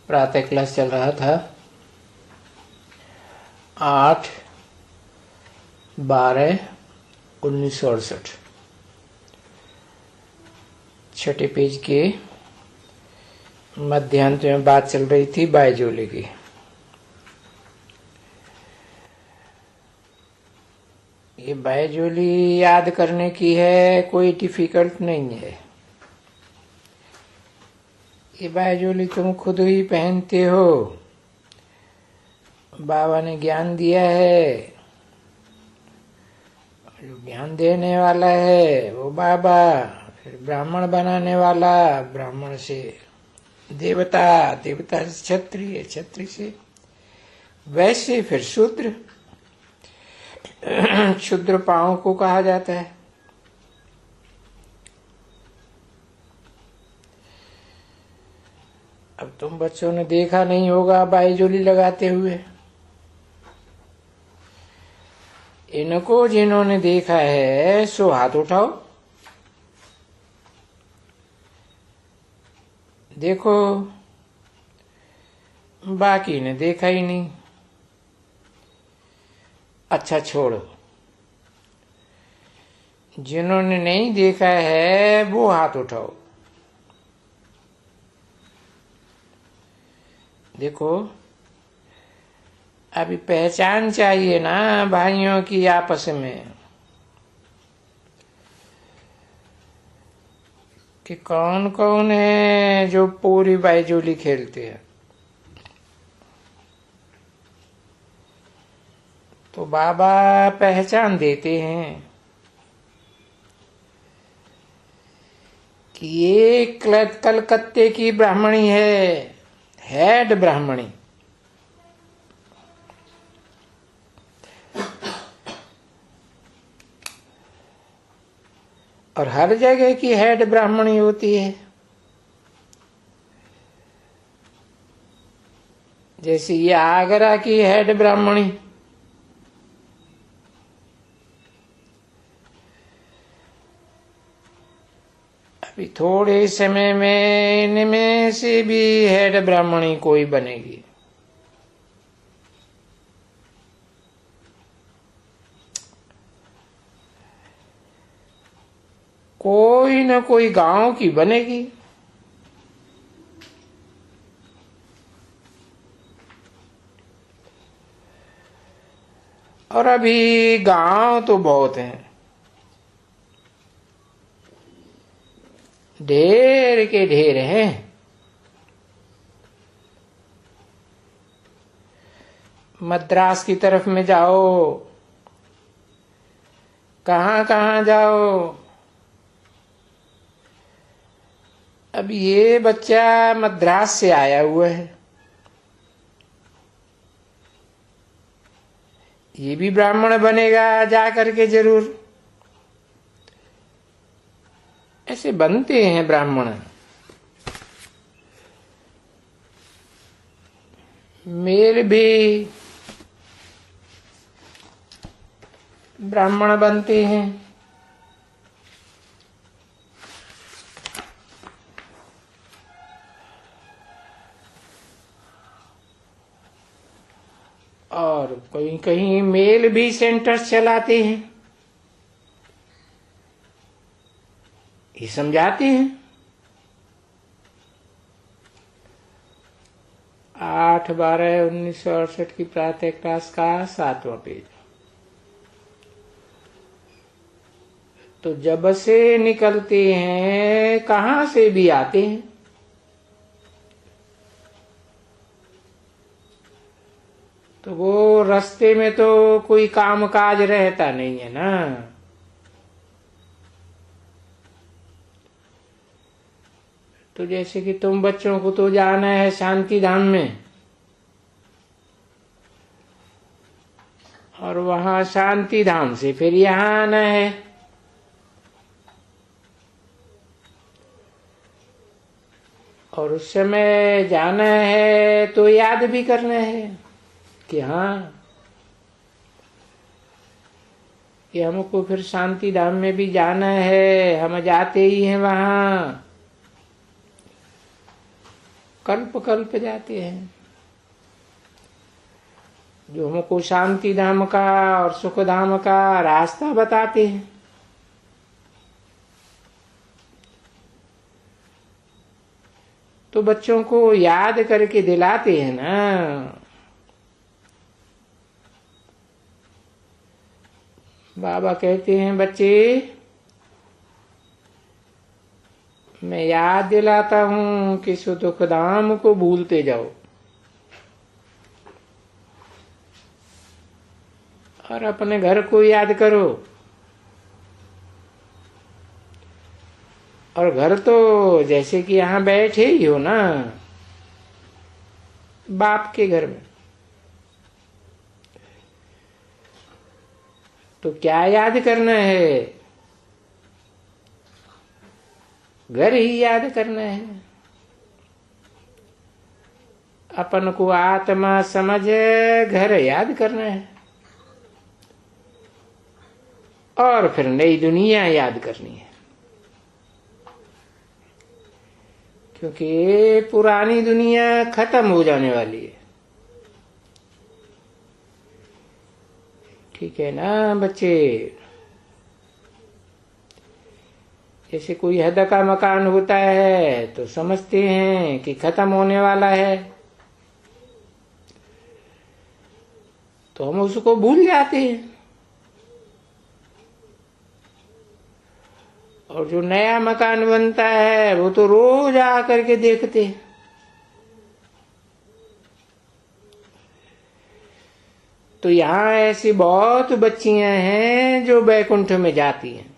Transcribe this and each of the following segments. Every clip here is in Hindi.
प्रातः क्लास चल रहा था 8/12/1968। छठे पेज के मध्यांत में बात चल रही थी बायजोली की। ये बायजोली याद करने की है, कोई डिफिकल्ट नहीं है। ये बायजोली तुम खुद ही पहनते हो, बाबा ने ज्ञान दिया है। जो ज्ञान देने वाला है वो बाबा, फिर ब्राह्मण बनाने वाला, ब्राह्मण से देवता, देवता से क्षत्रिय, क्षत्रिय से वैसे फिर शूद्र। क्षुद्र पांव को कहा जाता है। अब तुम बच्चों ने देखा नहीं होगा बायजोली लगाते हुए। इनको जिन्होंने देखा है सो हाथ उठाओ। देखो, बाकी ने देखा ही नहीं। अच्छा छोड़ो, जिन्होंने नहीं देखा है वो हाथ उठाओ। देखो, अभी पहचान चाहिए ना भाइयों की आपस में कि कौन कौन है जो पूरी बायजोली खेलते हैं। तो बाबा पहचान देते हैं कि ये कलकत्ते की ब्राह्मणी है, हेड ब्राह्मणी। और हर जगह की हेड ब्राह्मणी होती है। जैसे ये आगरा की हेड ब्राह्मणी, अभी थोड़े समय में इनमें से भी हेड ब्राह्मणी कोई बनेगी। कोई न कोई गांव की बनेगी। और अभी गांव तो बहुत हैं, ढेर के ढेर हैं। मद्रास की तरफ में जाओ, कहां कहां जाओ। अब ये बच्चा मद्रास से आया हुआ है, ये भी ब्राह्मण बनेगा जा करके जरूर। ऐसे बनते हैं ब्राह्मण। मेल भी ब्राह्मण बनते हैं। और कहीं कहीं मेल भी सेंटर्स चलाते हैं, ये समझाते हैं। 8/12/1968 की प्रातः क्लास का 7वां पेज। तो जब से निकलते हैं, कहां से भी आते हैं, तो वो रास्ते में तो कोई काम काज रहता नहीं है ना। तो जैसे कि तुम बच्चों को तो जाना है शांति धाम में, और वहां शांति धाम से फिर यहाँ आना है। और उस समय जाना है तो याद भी करना है कि हाँ, कि हमको फिर शांति धाम में भी जाना है, हम जाते ही हैं वहां। कल्प कल्प जाते हैं, जो हमको शांति धाम का और सुख धाम का रास्ता बताते हैं। तो बच्चों को याद करके दिलाते हैं ना। बाबा कहते हैं, बच्चे मैं याद दिलाता हूं कि सुख धाम को भूलते जाओ और अपने घर को याद करो। और घर तो जैसे कि यहां बैठे ही हो ना, बाप के घर में, तो क्या याद करना है? घर ही याद करना है। अपन को आत्मा समझ घर याद करना है और फिर नई दुनिया याद करनी है, क्योंकि पुरानी दुनिया खत्म हो जाने वाली है। ठीक है ना बच्चे? जैसे कोई हद का मकान होता है तो समझते हैं कि खत्म होने वाला है, तो हम उसको भूल जाते हैं। और जो नया मकान बनता है वो तो रोज आकर के देखते हैं। तो यहाँ ऐसी बहुत बच्चियां हैं जो बैकुंठ में जाती हैं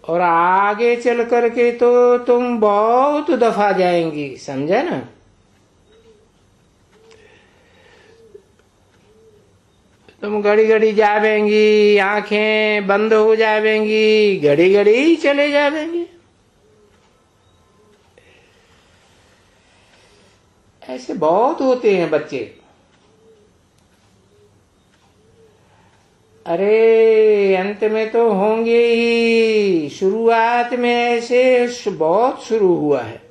और आगे चल करके तो तुम बहुत दफा जाएंगी, समझे ना? तुम घड़ी घड़ी जावेंगी, आंखें बंद हो जावेंगी, घड़ी घड़ी चले जावेंगी। ऐसे बहुत होते हैं बच्चे। अरे अंत में तो होंगे ही, शुरुआत में ऐसे बहुत शुरू हुआ है।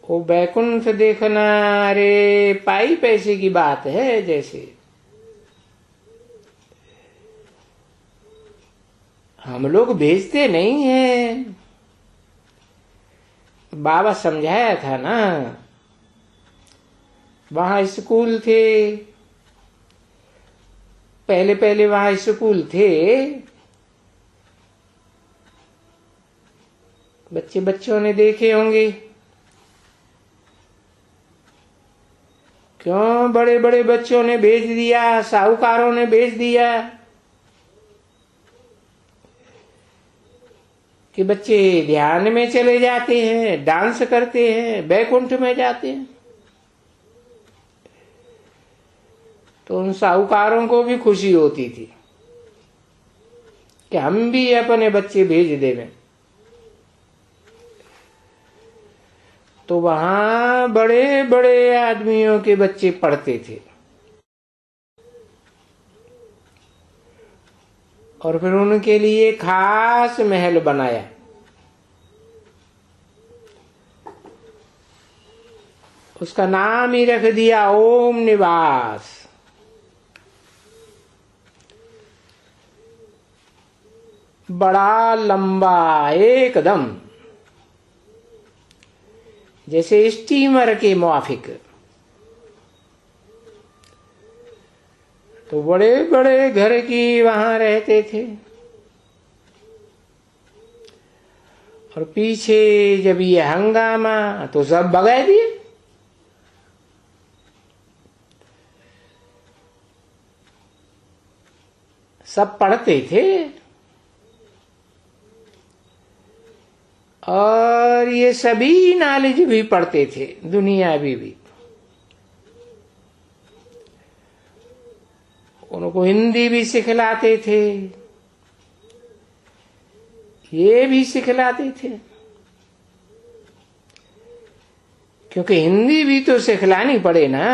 वो बैकुंठ देखना, अरे पाई पैसे की बात है। जैसे हम लोग भेजते नहीं हैं, बाबा समझाया था ना। वहां स्कूल थे, पहले पहले वहां स्कूल थे। बच्चों ने देखे होंगे। क्यों बड़े बड़े बच्चों ने भेज दिया, साहूकारों ने भेज दिया कि बच्चे ध्यान में चले जाते हैं, डांस करते हैं, बैकुंठ में जाते हैं। तो उन साहूकारों को भी खुशी होती थी कि हम भी अपने बच्चे भेज देवें। तो वहां बड़े बड़े आदमियों के बच्चे पढ़ते थे और फिर उनके लिए खास महल बनाया। उसका नाम ही रख दिया ओम निवास। बड़ा लंबा एकदम, जैसे स्टीमर के मुआफिक। तो बड़े बड़े घर की वहां रहते थे। और पीछे जब ये हंगामा तो सब भगा दिए। सब पढ़ते थे और ये सभी नॉलेज भी पढ़ते थे, दुनियावी भी। उनको हिंदी भी सिखलाते थे, ये भी सिखलाते थे, क्योंकि हिंदी भी तो सिखलानी पड़े ना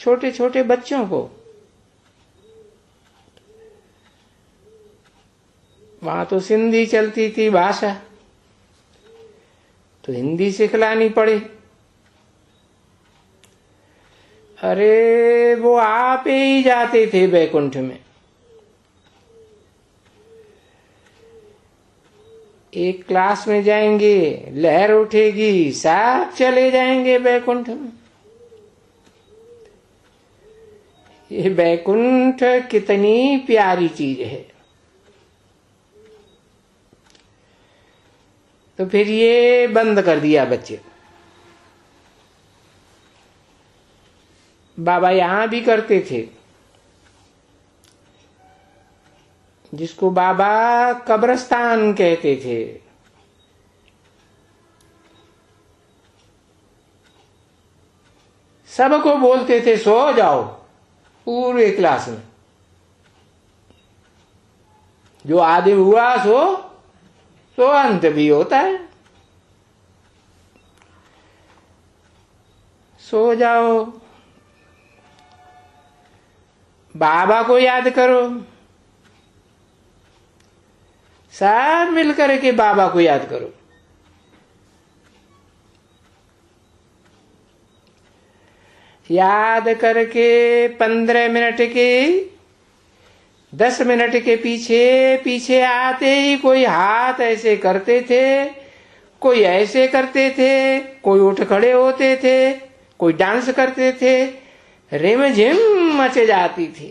छोटे छोटे बच्चों को। वहां तो सिंधी चलती थी भाषा, तो हिंदी सिखलानी पड़ी। अरे वो आप ही जाते थे बैकुंठ में, एक क्लास में जाएंगे, लहर उठेगी, सब चले जाएंगे बैकुंठ में। ये बैकुंठ कितनी प्यारी चीज है। तो फिर ये बंद कर दिया बच्चे। बाबा यहां भी करते थे, जिसको बाबा कब्रिस्तान कहते थे। सबको बोलते थे सो जाओ, पूरे क्लास में। जो आदि हुआ सो अंत भी होता है। सो जाओ, बाबा को याद करो, सब मिलकर के बाबा को याद करो। याद करके 15 मिनट के 10 मिनट के पीछे पीछे आते ही कोई हाथ ऐसे करते थे, कोई ऐसे करते थे, कोई उठ खड़े होते थे, कोई डांस करते थे, रिमझिम मच जाती थी।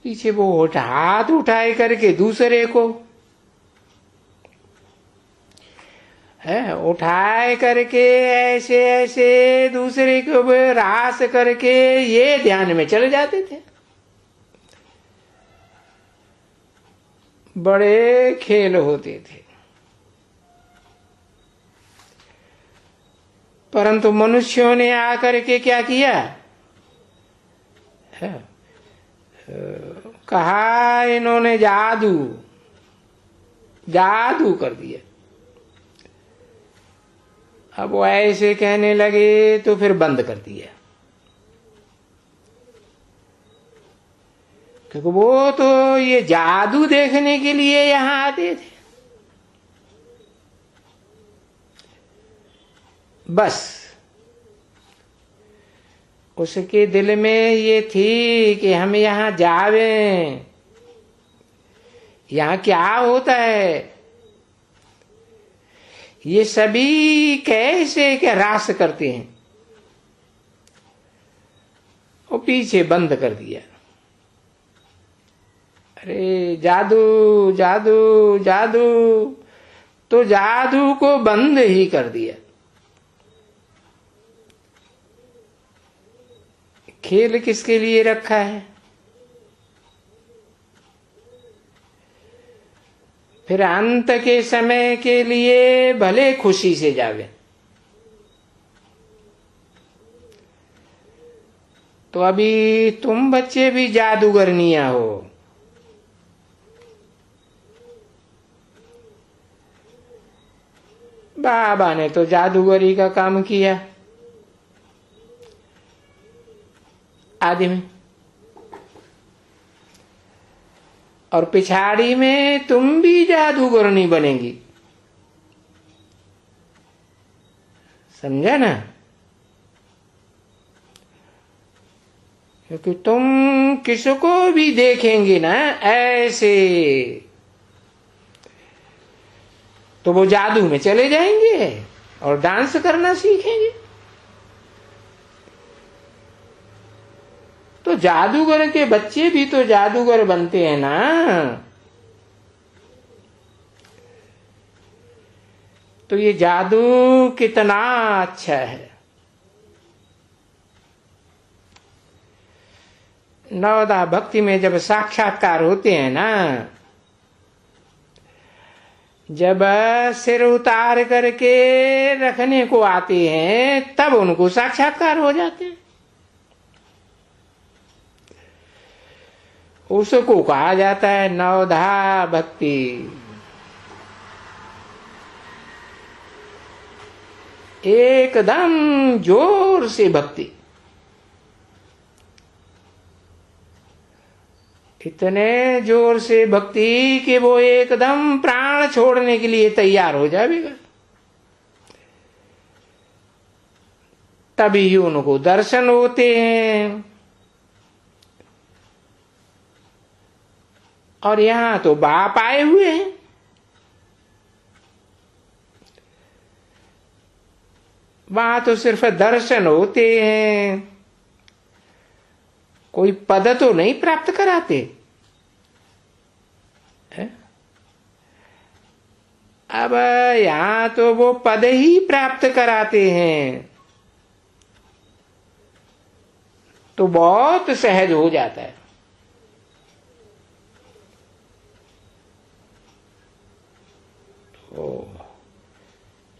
पीछे वो हाथ उठाए करके दूसरे को है, उठाए करके ऐसे ऐसे दूसरे को रास करके ये ध्यान में चले जाते थे। बड़े खेल होते थे। परंतु मनुष्यों ने आकर के क्या किया है? कहा इन्होंने जादू जादू कर दिया। अब वो ऐसे कहने लगे तो फिर बंद कर दिया, क्योंकि वो तो ये जादू देखने के लिए यहां आते थे। बस उसके दिल में ये थी कि हम यहां जावें, यहां क्या होता है, ये सभी कैसे क्या रास करते हैं। वो पीछे बंद कर दिया। अरे जादू जादू जादू, तो जादू को बंद ही कर दिया। खेल किसके लिए रखा है? फिर अंत के समय के लिए भले खुशी से जावे। तो अभी तुम बच्चे भी जादूगरनिया हो। बाबा ने तो जादूगरी का काम किया आदि में, और पिछाड़ी में तुम भी जादूगरनी बनेगी। समझा ना? क्योंकि तुम किसको भी देखेंगे ना ऐसे, तो वो जादू में चले जाएंगे और डांस करना सीखेंगे। तो जादूगर के बच्चे भी तो जादूगर बनते हैं ना। तो ये जादू कितना अच्छा है। नवदा भक्ति में जब साक्षात्कार होते हैं ना, जब सिर उतार करके रखने को आते हैं, तब उनको साक्षात्कार हो जाते हैं। उसको कहा जाता है नवधा भक्ति। एकदम जोर से भक्ति। इतने जोर से भक्ति कि वो एकदम प्राण छोड़ने के लिए तैयार हो जाएगा। तभी उनको दर्शन होते हैं। और यहां तो बाप आए हुए हैं। वहां तो सिर्फ दर्शन होते हैं, कोई पद तो नहीं प्राप्त कराते है? अब यहां तो वो पद ही प्राप्त कराते हैं, तो बहुत सहज हो जाता है।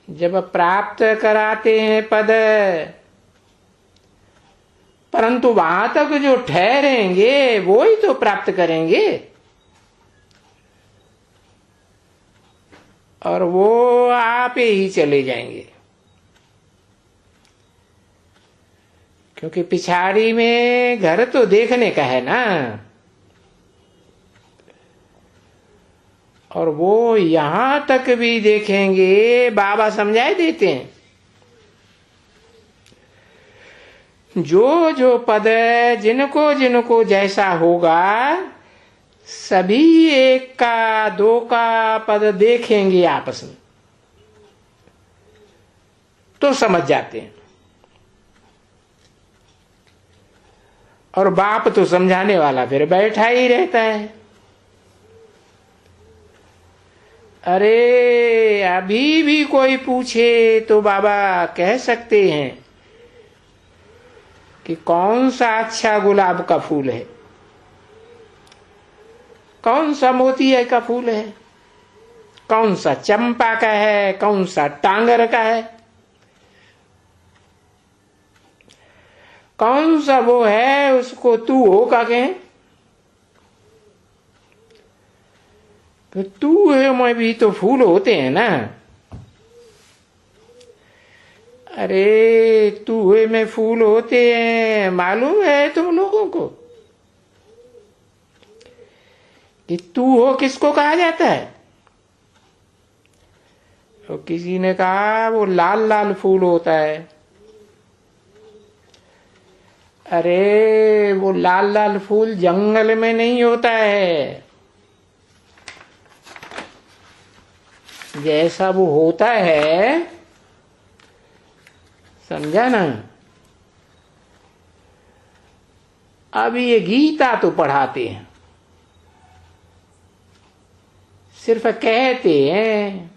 जब प्राप्त कराते हैं पद, परंतु वहां तक जो ठहरेंगे वो ही तो प्राप्त करेंगे। और वो आप ही चले जाएंगे, क्योंकि पिछाड़ी में घर तो देखने का है ना। और वो यहां तक भी देखेंगे, बाबा समझाए देते हैं। जो जो पद जिनको जिनको जैसा होगा, सभी एक का दो का पद देखेंगे आपस में, तो समझ जाते हैं। और बाप तो समझाने वाला फिर बैठा ही रहता है। अरे अभी भी कोई पूछे तो बाबा कह सकते हैं कि कौन सा अच्छा गुलाब का फूल है, कौन सा मोतिया का फूल है, कौन सा चंपा का है, कौन सा टांगर का है, कौन सा वो है उसको तू हो का कहें। तो तू है में भी तो फूल होते हैं ना। अरे तू है में फूल होते हैं, मालूम है तुम लोगों को कि तू हो किसको कहा जाता है? तो किसी ने कहा वो लाल लाल फूल होता है। अरे वो लाल लाल फूल जंगल में नहीं होता है, जैसा वो होता है, समझा ना। अब ये गीता तो पढ़ाते हैं, सिर्फ कहते हैं,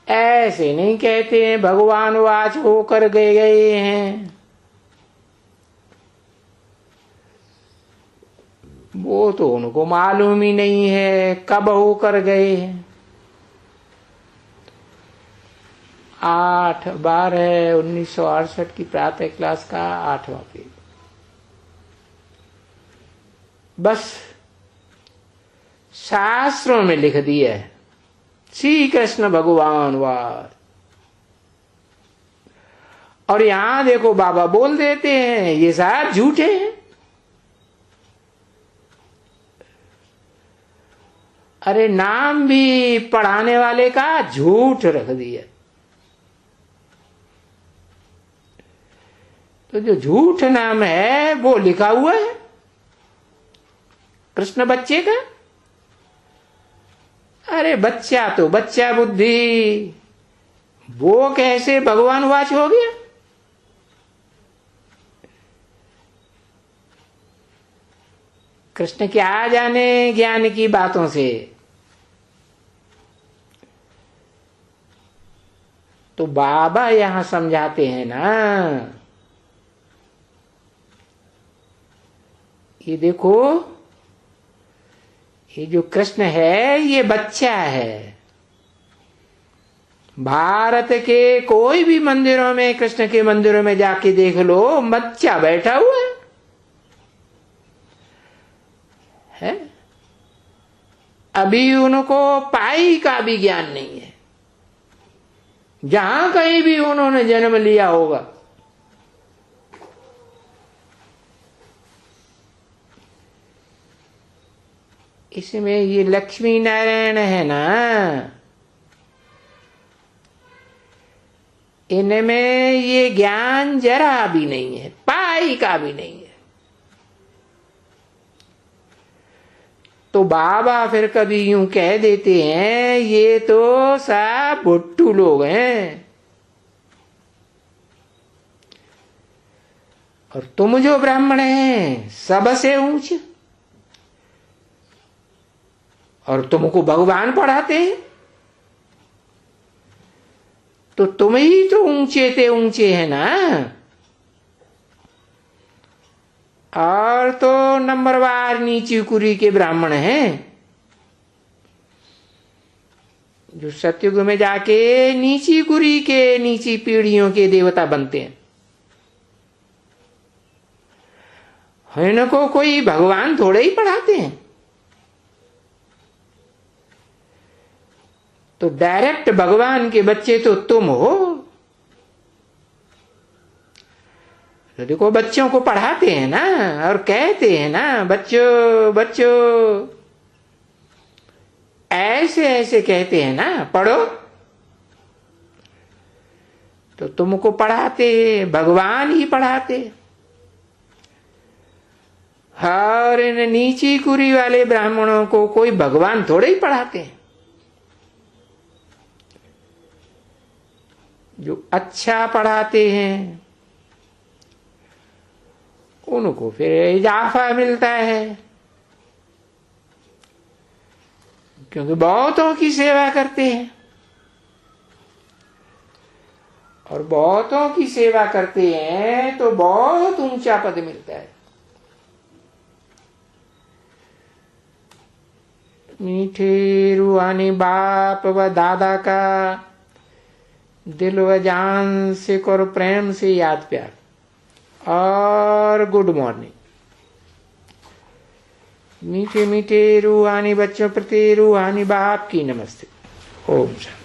ऐसे नहीं कहते हैं भगवान वाच होकर गए हैं। वो तो उनको मालूम ही नहीं है कब होकर गए हैं। 8/12/1968 की प्रातः क्लास का 8वां पेज। बस शास्त्रों में लिख दिया है श्री कृष्ण भगवान वाच। और यहां देखो बाबा बोल देते हैं ये सब झूठे हैं। अरे नाम भी पढ़ाने वाले का झूठ रख दिया। तो जो झूठ नाम है वो लिखा हुआ है कृष्ण बच्चे का। अरे बच्चा तो बच्चा बुद्धि, वो कैसे भगवान वाच हो गया? कृष्ण क्या जाने ज्ञान की बातों से। तो बाबा यहां समझाते हैं ना, ये देखो ये जो कृष्ण है ये बच्चा है। भारत के कोई भी मंदिरों में, कृष्ण के मंदिरों में जाके देख लो, बच्चा बैठा हुआ है। अभी उनको पाई का भी ज्ञान नहीं है। जहां कहीं भी उन्होंने जन्म लिया होगा, इसमें ये लक्ष्मी नारायण है ना, इनमें ये ज्ञान जरा भी नहीं है, पाई का भी नहीं है। तो बाबा फिर कभी यूं कह देते हैं ये तो सब भुट्टू लोग हैं, और तुम जो ब्राह्मण हैं सबसे ऊंचे, और तुमको भगवान पढ़ाते हैं, तो तुम ही तो ऊंचे थे ऊंचे है ना। और तो नंबरवार नीची कुरी के ब्राह्मण हैं, जो सतयुग में जाके नीची कुरी के नीची पीढ़ियों के देवता बनते हैं। इनको कोई भगवान थोड़े ही पढ़ाते हैं। तो डायरेक्ट भगवान के बच्चे तो तुम हो। तो देखो बच्चों को पढ़ाते हैं ना, और कहते हैं ना बच्चों बच्चों, ऐसे ऐसे कहते हैं ना, पढ़ो। तो तुमको पढ़ाते भगवान ही पढ़ाते। और इन नीची कुरी वाले ब्राह्मणों को कोई भगवान थोड़े ही पढ़ाते हैं। जो अच्छा पढ़ाते हैं उनको फिर इजाफा मिलता है, क्योंकि बहुतों की सेवा करते हैं, और बहुतों की सेवा करते हैं तो बहुत ऊंचा पद मिलता है। मीठे रूहानी बाप व दादा का दिल व जान से करो प्रेम से याद प्यार, और गुड मॉर्निंग। मीठे मीठे रूहानी बच्चों प्रति रूहानी बाप की नमस्ते। ओम शांति।